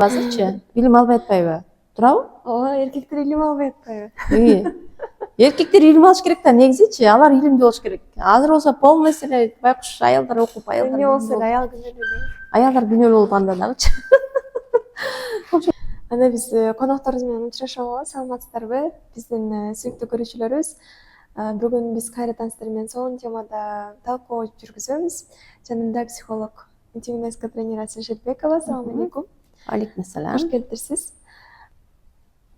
азырчы билим албай атпайбы? Туурабы? Ооба, эркектер илим албай атпайбы? Эркектер илим алыш керек да, негизичи алар илимдүү болуш керек. Азыр болсо полный маселе байкуш аялдар окуп, аялдар Эмне болсо эле аял күнөөлүү эле. аялдар күнөөлүү болуп анда дагычы. Анда биз конокторубуз менен учурашабы, саламатсыздарбы? Биздин сүйүктүү көрүүчүлөрүбүз. Бүгүн биз кайрадан сиздер менен сонун темада талкуу жүргүзөбүз. Жанымда психолог, интимный тренер Шелбекова. Салам алейкум. Алейкум ассалам. Кош келипсиз.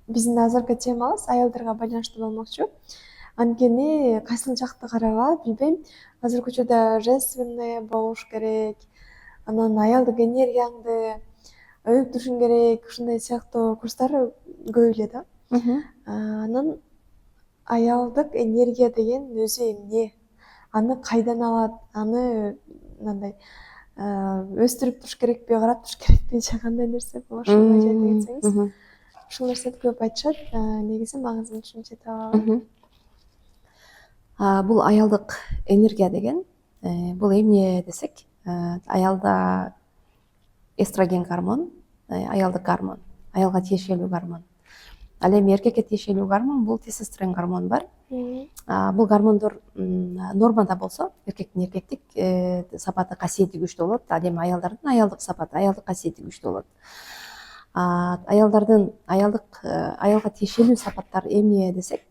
Биздин азыркы темабыз аялдарга байланыштуу болмокчу. Анткени кайсыл жакты карабап, билбейм. Азыркы учурда женственный болуш керек, анан аялдык энергияңды өнүктүрүшүң керек, ушундай сыяктуу курстар көп эле да. Анан аялдык энергия деген өзү эмне? Аны кайдан алат? Аны мындай өстүрүп туруш керекпи, карап туруш керекпи же кандай нерсе? Ошону айтып кетсеңиз. Ушул нерсени көп айтышат. Негизи маңызын түшүнүп жете албайм. Бул аялдык энергия деген бул эмне десек, аялда эстроген гормон, аялдык гормон, аялга тиешелүү гормон. Ал эми эркекке тиешелүү гормон бул тестостерон гормон бар. Бул гормондор нормада болсо, эркектик сапаты, касиети күчтүү болот. Ал эми аялдардын аялдык сапаты, аялдык касиети күчтүү болот. Аялдардын аялга тиешелүү сапаттары эмне десек,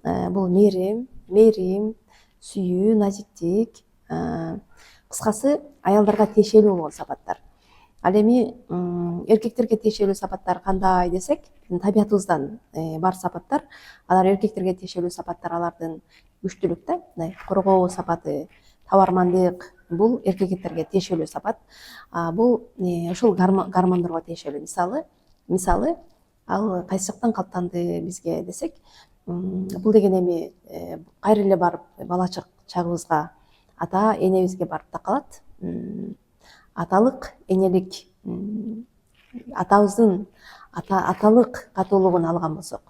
бул мээрим, сүйүү, назиктик, кыскасы аялдарга тиешелүү болгон сапаттар. Ал эми эркектерге тиешелүү сапаттар кандай десек, табиятыбыздан бар сапаттар. Алар эркектерге тиешелүү сапаттар, алардын күчтүүлүк да, мындай коргоо сапаты, табармандык, бул эркектерге тиешелүү сапат. Бул ушул гормондорго тиешелүү. Мисалы, ал кайсы жактан калыптанды бизге десек, бул деген эми кайра эле барып бала чагыбызга, ата энебизге барып такалат. Аталык энелик, атабыздын аталык катуулугун алган болсок,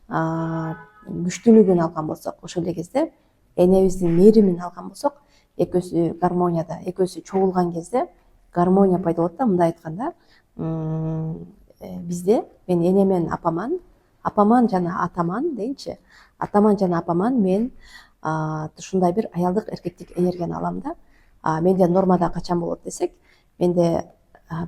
күчтүүлүгүн алган болсок, ошол эле кезде энебиздин мээримин алган болсок, экөөсү гармонияда, экөөсү чогулган кезде гармония пайда болот да. Мындай айтканда, бизде мен энемен апаман жана атаман дейинчи, атаман жана апаман мен ушундай бир аялдык эркектик энергияны алам да. Менде нормада качан болот десек, менде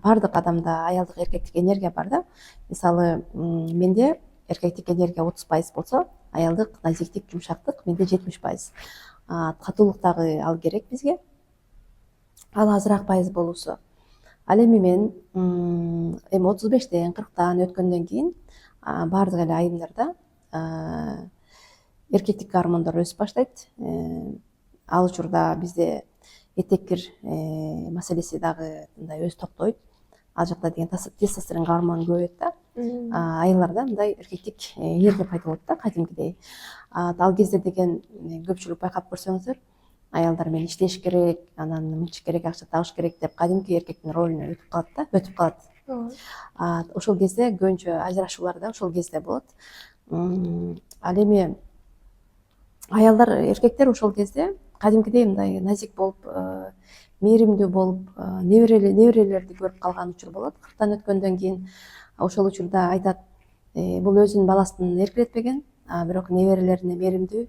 баардык адамда аялдык эркектик энергия бар да. Мисалы, менде эркектик энергия 30% болсо, аялдык назиктик, жумшактык менде 70%. Катуулук дагы ал керек бизге. Ал азыраак пайыз болуусу. Ал эми мен эми 35-тен 40-тан өткөндөн кийин баардык эле айымдарда эркектик гормондор өсүп баштайт. Ал учурда бизде этеккир маселеси дагы мындай өз токтойт. Ал жакта деген тестостерон гормону көбөйөт да. Аялдарда мындай эркектик энергия пайда болот да, кадимкидей. Ал кезде деген көпчүлүк байкап көрсөңүздөр, аялдар менен иштеш керек, анан мынча керек, акча табыш керек деп кадимки эркектин ролуна өтүп калат. Ошол кезде көбүнчө ажырашуулар да ошол кезде болот. Ал эми аялдар, эркектер ошол кезде кадимкидей мындай назик болуп, мээримдүү болуп, неберелерди көрүп калган учур болот. 40-тан өткөндөн кийин ошол учурда айтат, бул өзүнүн баласын эркелетпеген, бирок неберелерине мээримдүү,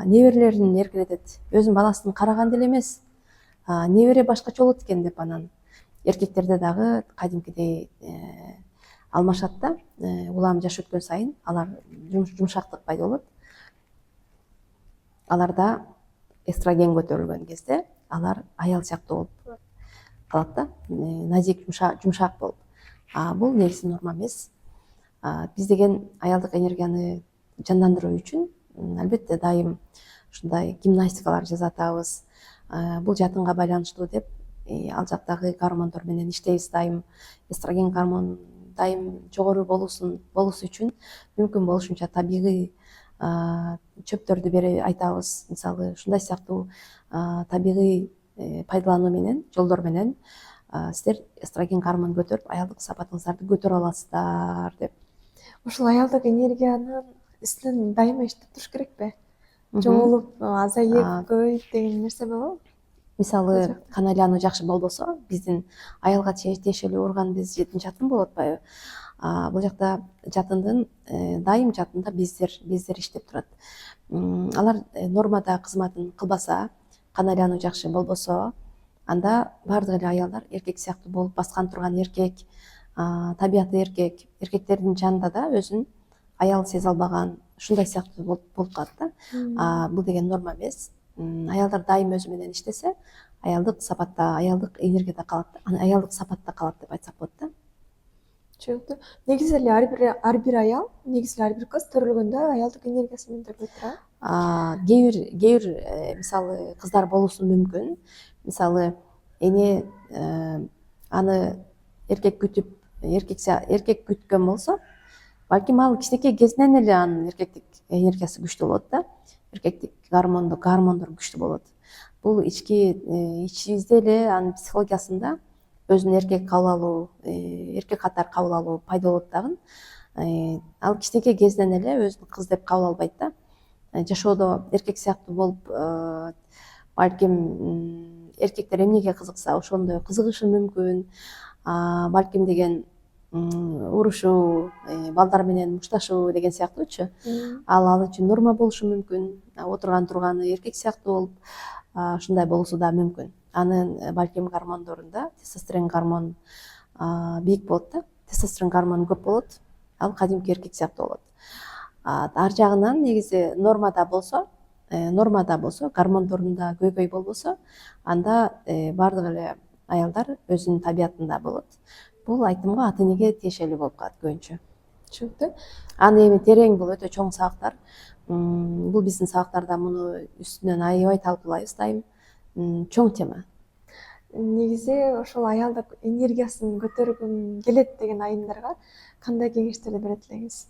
неберелерин эркелетет. Өзүнүн баласын караган деле эмес, небере башкача болот экен деп, анан эркектерде дагы кадимкидей алмашат да. Улам жаш өткөн сайын алар жумшактык пайда болот. Аларда эстроген көтөрүлгөн кезде алар аял сыяктуу болуп калат да, назик, жумшак болуп. Бул негизи норма эмес. Биз деген аялдык энергияны жандандыруу үчүн албетте дайым ушундай гимнастикалар жасатабыз. Бул жатынга байланыштуу деп, ал жактагы гормондор менен иштейбиз дайым. Эстроген гормон дайым жогору болуусу үчүн мүмкүн болушунча табигый чөптөрдү айтабыз. Мисалы, ушундай сыяктуу табигый пайдалануу менен, жолдор менен сиздер эстроген гормон көтөрүп, аялдык сапатыңыздарды көтөрө аласыздар деп. Ушул аялдык энергиянын үстүнөн дайыма иштеп туруш керекпи? Жоголуп, азайып, көбөйүп деген нерсе болобу? мисалы кан айлануу жакшы болбосо биздин аялга тиешелүү орган бези жатын болуп атпайбы. Бул жакта жатындын дайым жатында бездер иштеп турат. Алар нормада кызматын кылбаса, кан айлануу жакшы болбосо, анда баардык эле аялдар эркек сыяктуу болуп баскан турган эркек, табияты эркектердин жанында да өзүн аял сезе албаган ушундай сыяктуу болуп калат да. Бул деген норма эмес. Аялдар дайым өзү менен иштесе, аялдык сапатта, аялдык энергияда калат, аялдык сапатта калат деп айтсак болот да. Түшүнүктүү. Негизи эле ар бир аял, негизи эле ар бир кыз төрөлгөндө аялдык энергиясы менен төрөлөт турабы? Кээ бир мисалы кыздар болуусу мүмкүн. Мисалы эне аны эркек күтүп, эркек күткөн болсо, балким ал кичинекей кезинен эле анын эркектик энергиясы күчтүү болот да. Эркектик гормондор күчтүү болот. Бул ичибизде эле анын психологиясында өзүн эркек кабыл алуу, эркек катары кабыл алуу пайда болот дагы. Ал кичинекей кезинен эле өзүн кыз деп кабыл албайт да. Жашоодо эркек сыяктуу болуп, балким эркектер эмнеге кызыкса ошондой кызыгышы мүмкүн. Балким деген урушуу, балдар менен мушташуу деген сыяктуучу. Ал үчүн норма болушу мүмкүн. Отурган турганы эркек сыяктуу болуп, ушундай болуусу да мүмкүн. Анын балким гормондорунда тестостерон гормон бийик болот да. Тестостерон гормону көп болот. Ал кадимки эркек сыяктуу болот. Ар жагынан негизи нормада болсо, гормондорунда көйгөй болбосо, анда баардык эле аялдар өзүнүн табиятында болот. Бул айтымга ата энеге тиешелүү болуп калат көбүнчө. Түшүнүктүү. Аны эми терең, бул өтө чоң сабактар. Бул биздин сабактарда муну үстүнөн аябай талкуулайбыз дайым. Чоң тема. Негизи ошол аялдык энергиясын көтөргүм келет деген айымдарга кандай кеңештерди берет элеңиз?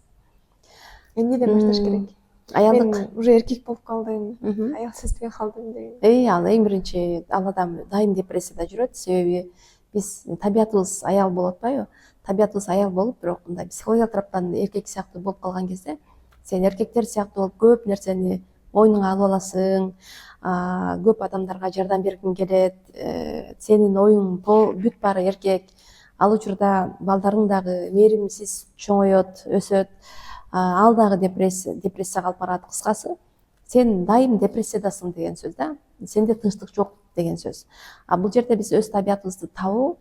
Эмнеден башташ керек? Мен уже эркек болуп калдым, аял сезбей калдым деген. Ал эң биринчи, ал адам дайым депрессияда жүрөт. Себеби биз табиятыбыз аял болуп атпайбы? Табиятыбыз аял болуп, бирок мындай психологиялык тараптан эркек сыяктуу болуп калган кезде, сен эркектер сыяктуу болуп көп нерсени мойнуңа алып аласың, көп адамдарга жардам бергиң келет, сенин оюң бүт баары эркек. Ал учурда балдарың дагы мээримсиз чоңойот, өсөт. Ал дагы депрессияга алып барат. Кыскасы, сен дайым депрессиядасың деген сөз да. Сенде тынчтык жок деген сөз. Бул жерде биз өз табиятыбызды табуу,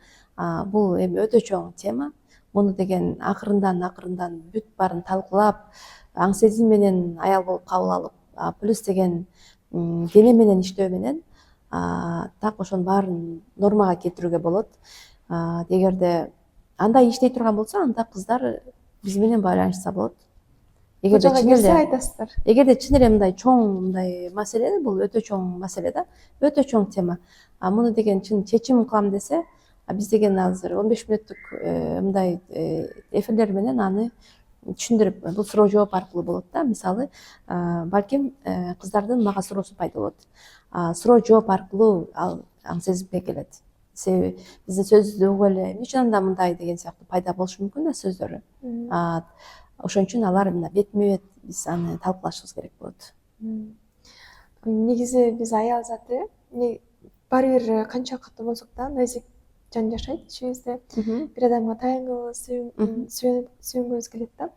бул эми өтө чоң тема. Муну деген акырындан бүт баарын талкуулап, аң сезим менен аял болуп кабыл алып, плюс деген дене менен иштөө менен так ошонун баарын нормага келтирүүгө болот. Эгерде андай иштей турган болсо, анда кыздар биз менен байланышса болот. Эгерде чын эле мындай чоң мындай маселе, бул өтө чоң маселе да, өтө чоң тема. Муну деген чын чечим кылам десе, биз деген азыр 15 мүнөттүк мындай эфирлер менен аны түшүндүрүп, бул суроо жооп аркылуу болот да. Мисалы, балким кыздардын мага суроосу пайда болот. Суроо жооп аркылуу ал аң сезимге келет. Себеби биздин сөзүбүздү угуп эле эмне үчүн анда мындай деген сыяктуу пайда болушу мүмкүн да сөздөрү. Ошон үчүн алар мына бетме бет биз аны талкуулашыбыз керек болот. Негизи биз аял заты баары бир канча катуу болсок да назик жан жашайт ичибизде. Бир адамга таянгыбыз, сүйөнгүбүз келет да.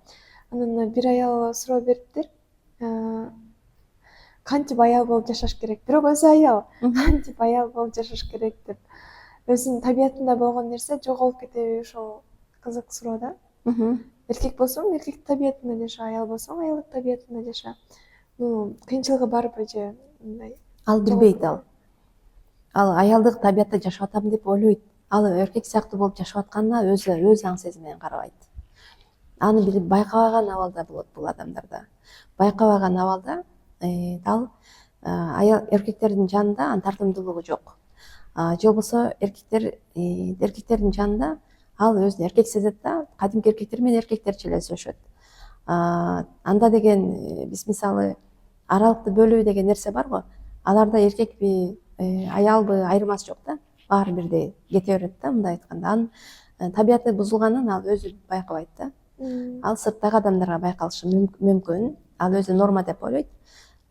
Анан бир аял суроо бериптир. Кантип аял болуп жашаш керек? Бирок өзү аял, кантип аял болуп жашаш керек деп. Өзүнүн табиятында болгон нерсе жоголуп кетеби? Ошол кызык суроо да. Эркек болсоң, эркек табиятында жаша, аял болсоң, аялдык табиятында жаша. Кыйынчылыгы барбы же мындай? Ал билбейт ал. Ал аялдык табиятта жашап атам деп ойлойт. Ал эркек сыяктуу болуп жашап атканына өз аң сезими менен карабайт. Аны билип байкабаган абалда болот бул адамдарда. Байкабаган абалда ал аял эркектердин жанында анын тартымдуулугу жок. Же болбосо эркектердин жанында ал өзүн эркек сезет да, кадимки эркектер менен эркектерчи эле сүйлөшөт. Анда деген биз мисалы аралыкты бөлүү деген нерсе бар го. Аларда эркекпи, аялбы айырмасы жок да. Баары бирдей кете берет да, мындай айтканда. Анын табияты бузулганын ал өзү байкабайт да. Ал сырттагы адамдарга байкалышы мүмкүн. Ал өзү норма деп ойлойт.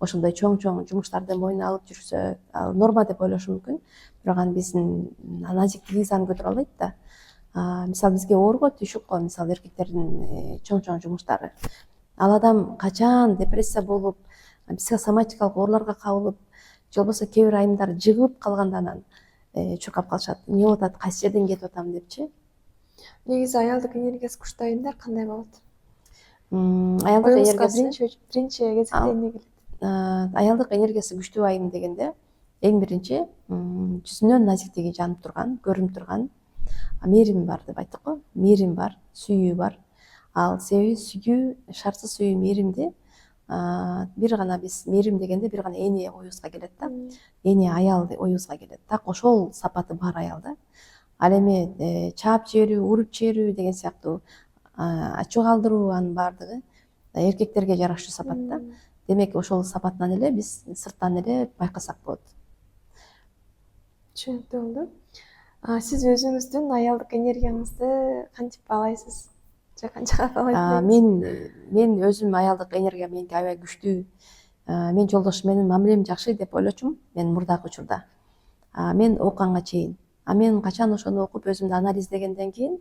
ошондой чоң жумуштарды мойнуна алып жүрсө, ал норма деп ойлошу мүмкүн. Бирок анын биздин назиктиги аны көтөрө албайт да. Мисалы бизге оор го, түшүк го, мисалы эркектердин чоң жумуштары. Ал адам качан депрессия болуп, психосоматикалык ооруларга кабылып, же болбосо кээ бир айымдар жыгылып калганда анан чуркап калышат. Эмне болуп атат, кайсы жерден кетип атам депчи. Негизи аялдык энергиясы күчтүү айымдар кандай болот? Аялдык Оюңузга энергиясы биринчи кезекте эмне келет? аялдык энергиясы күчтүү айым дегенде эң биринчи жүзүнөн назиктиги жанып турган, көрүнүп турган, мээрим бар деп айттык го. Мээрим бар, сүйүү бар. Ал себеби сүйүү, шартсыз сүйүү мээримди бир гана биз мээрим дегенде бир гана эне оюбузга келет да. Эне аял оюбузга келет. Так ошол сапаты бар аялда. Ал эми чаап жиберүү, уруп жиберүү деген сыяктуу ачуу калтыруу, анын баардыгы эркектерге жарашчу сапатта. Демек ошол сапатынан эле биз сырттан эле байкасак болот. Түшүнүктүү болду. Сиз өзүңүздүн аялдык энергияңызды кантип баалайсыз? Же канчага баалайт? Мен өзүм аялдык энергия меники аябай күчтүү. Мен жолдошум менен мамилем жакшы деп ойлочумун мен мурдагы учурда. Мен окуганга чейин. Мен качан ошону окуп өзүмдү анализдегенден кийин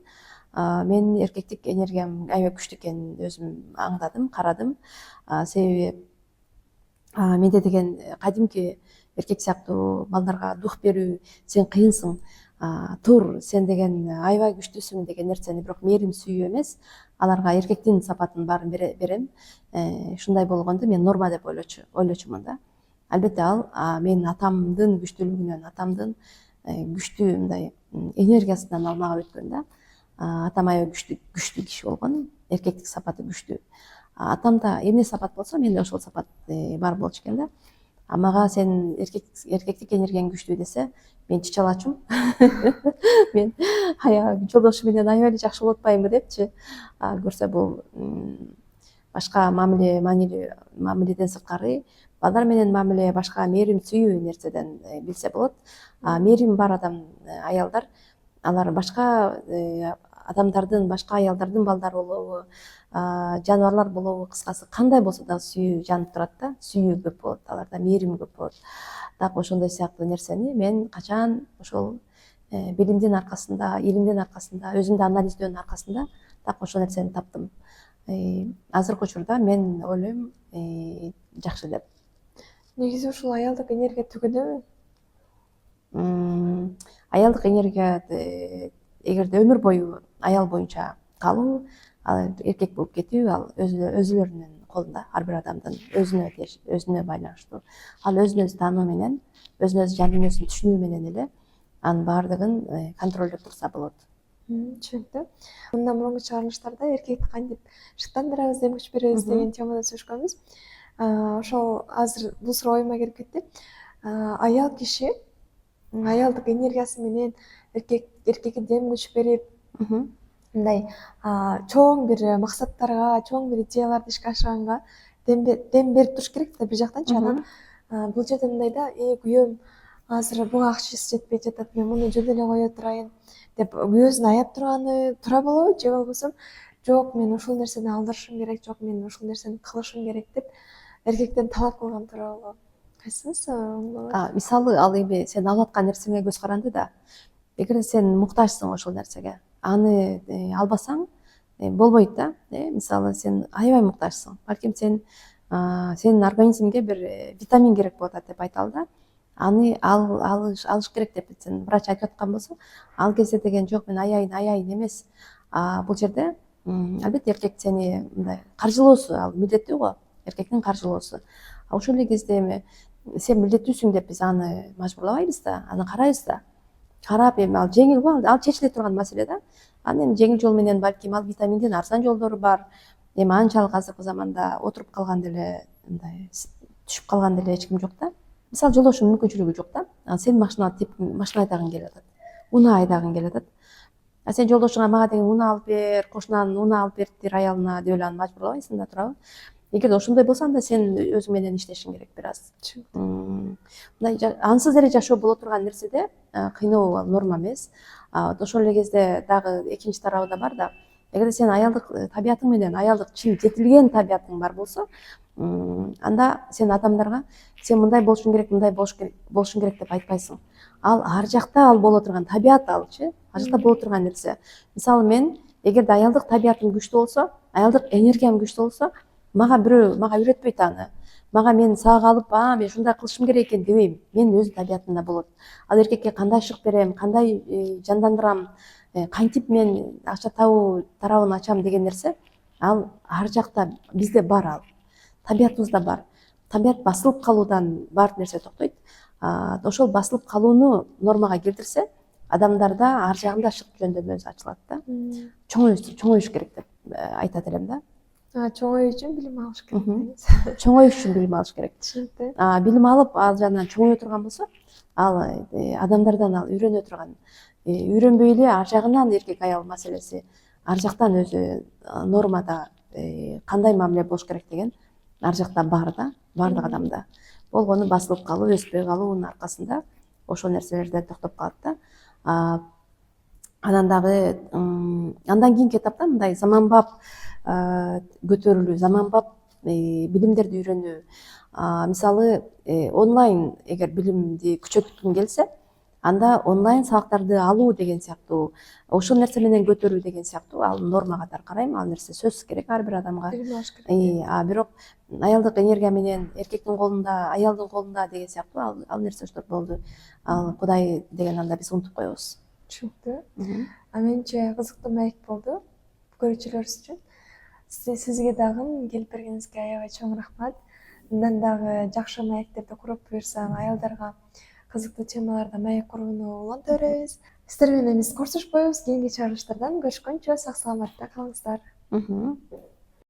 менин эркектик энергиям аябай күчтүү экенин өзүм аңдадым, карадым. Себеби менде деген кадимки эркек сыяктуу балдарга дух берүү, сен кыйынсың, тур, сен деген аябай күчтүүсүң деген нерсени, бирок мээрим сүйүү эмес, аларга эркектин сапатын баарын берем. Ушундай болгондо мен норма деп ойлочумун да. Албетте ал менин атамдын күчтүүлүгүнөн, атамдын күчтүү мындай энергиясынан ал мага өткөн да. Атам аябай күчтүү киши болгон, эркектик сапаты күчтүү. Атамда эмне сапат болсо, менде ошол сапат бар болчу экен да. Мага сен эркектик энергияң күчтүү десе, мен чычалачумун. Мен жолдошум менен аябай эле жакшы болуп атпаймынбы депчи. Көрсө бул башка мамиледен сырткары, балдар менен мамиле, башка мээрим сүйүү нерседен билсе болот. Мээрим бар аялдар, алар башка адамдардын, башка аялдардын балдары болобу, жаныбарлар болобу, кыскасы кандай болсо да сүйүү жанып турат да, сүйүү көп болот, аларда мээрим көп болот. Так ошондой сыяктуу нерсени мен качан ошол билимдин аркасында, илимдин аркасында, өзүмдү анализдөөнүн аркасында так ошол нерсени таптым. Азыркы учурда мен ойлойм жакшы деп. Негизи ушул аялдык энергия түгөнөбү? Аялдык энергия эгерде өмүр бою аял боюнча калуу, ал эркек болуп кетүү, ал өзүлөрүнүн колунда, ар бир адамдын өзүнө байланыштуу. Ал өзүн өзү таануу менен, өзүн өзү жан дүйнөсүн түшүнүү менен эле анын баардыгын контролдоп турса болот. Түшүнүктүү. Мындан мурунку чыгарылыштарда эркекти кантип шыктандырабыз, эм күч беребиз деген темада сөйлөшкөнбүз. Ошол азыр бул суроо оюма келип кетти. Аял киши аялдык энергиясы менен эркекке дем күч берип, мындай чоң бир максаттарга, чоң бир идеяларды ишке ашырганга дем берип туруш керек да бир жактанчы. Анан бул жерде мындай да, күйөөм азыр буга акчасы жетпей жатат, мен муну жөн эле кое турайын деп күйөөсүн аяп турганы туура болобу, же болбосо жок, мен ушул нерсени алдырышым керек, жок, мен ушул нерсени кылышым керек деп эркектен талап кылган туура болобу? Кайсынысы оң болот? Мисалы, ал эми сен алып аткан нерсеңе көз каранды да. Эгер сен муктажсың ошол нерсеге, аны албасаң болбойт да. Мисалы, сен аябай муктажсың. Балким сенин организмиңге бир витамин керек болуп атат деп айталы да. Аны алыш керек деп сен врач айтып аткан болсо, ал кезде деген жок, мен аяйын эмес. Бул жерде албетте эркек сени мындай каржылоосу ал милдеттүү го, эркектин каржылоосу. Ошол эле кезде эми сен милдеттүүсүң деп биз аны мажбурлабайбыз да, аны карайбыз да. Карап эми ал жеңил го, ал чечиле турган маселе да. Аны эми жеңил жол менен, балким ал витаминдин арзан жолдору бар. Эми анчалык азыркы заманда отуруп калган деле, мындай түшүп калган деле эч ким жок да. Мисалы, жолдошуңдун мүмкүнчүлүгү жок да. Сен машина айдагың келип атат, унаа айдагың келип атат. Сен жолдошуңа мага деген унаа алып бер, кошунанын унаа алып бериптир аялына деп эле аны мажбурлабайсың да, туурабы? Эгерде ошондой болсо, анда сен өзүң менен иштешиң керек бир аз. Мындай ансыз эле жашоо боло турган нерседе кыйноо ал норма эмес. Ошол эле кезде дагы экинчи тарабы да бар да. Эгерде сен аялдык табиятың менен, аялдык чын жетилген табиятың бар болсо, анда сен адамдарга сен мындай болушуң керек, мындай болушуң керек деп айтпайсың. Ал ар жакта ал боло турган табият алчы, ар жакта боло турган нерсе. Мисалы мен эгерде аялдык табиятым күчтүү болсо, аялдык энергиям күчтүү болсо, мага бирөө үйрөтпөйт аны. Мага мен сага алып, мен ушундай кылышым керек экен дебейм. Мен өз табиятымда болот. Ал эркекке кандай шык берем, кандай жандандырам, кантип мен акча табуу тарабын ачам деген нерсе, ал ар жакта бизде бар, ал табиятыбызда бар. Табият басылып калуудан баардык нерсе токтойт. Ошол басылып калууну нормага келтирсе, адамдарда ар жагында шык жөндөмөсү ачылат да. Чоңоюш керек деп айтат элем да. Чоңоюу үчүн билим алыш керек деңиз. Чоңоюш үчүн билим алыш керек. Түшүнүктүү. Билим алып, ал жагынан чоңое турган болсо, ал адамдардан ал үйрөнө турган. Үйрөнбөй эле ар жагынан эркек аял маселеси, ар жактан өзү нормада кандай мамиле болуш керек деген ар жакта бар да, баардык адамда. Болгону басылып калуу, өспөй калуунун аркасында ошол нерселерде токтоп калат да. Андан кийинки этапта мындай заманбап көтөрүлүү, заманбап билимдерди үйрөнүү. Мисалы онлайн эгер билимди күчөткүң келсе, анда онлайн сабактарды алуу деген сыяктуу, ошол нерсе менен көтөрүү деген сыяктуу, ал норма катары карайм. Ал нерсе сөзсүз керек ар бир адамга. Билим алыш керек. Бирок аялдык энергия менен эркектин колунда, аялдын колунда деген сыяктуу ал нерсе ошто болду. Ал Кудай деген анда биз унутуп коебуз. Түшүнүктүү. Менимче кызыктуу маек болду көрүүчүлөрүбүз үчүн. Сизге дагы келип бергениңизге аябай чоң рахмат. Мындан дагы жакшы маектерди куруп буюрса, аялдарга кызыктуу темаларда маек курууну уланта беребиз. Сиздер менен биз коштошпойбуз. Кийинки чыгарылыштардан көрүшкөнчө сак саламатта калыңыздар.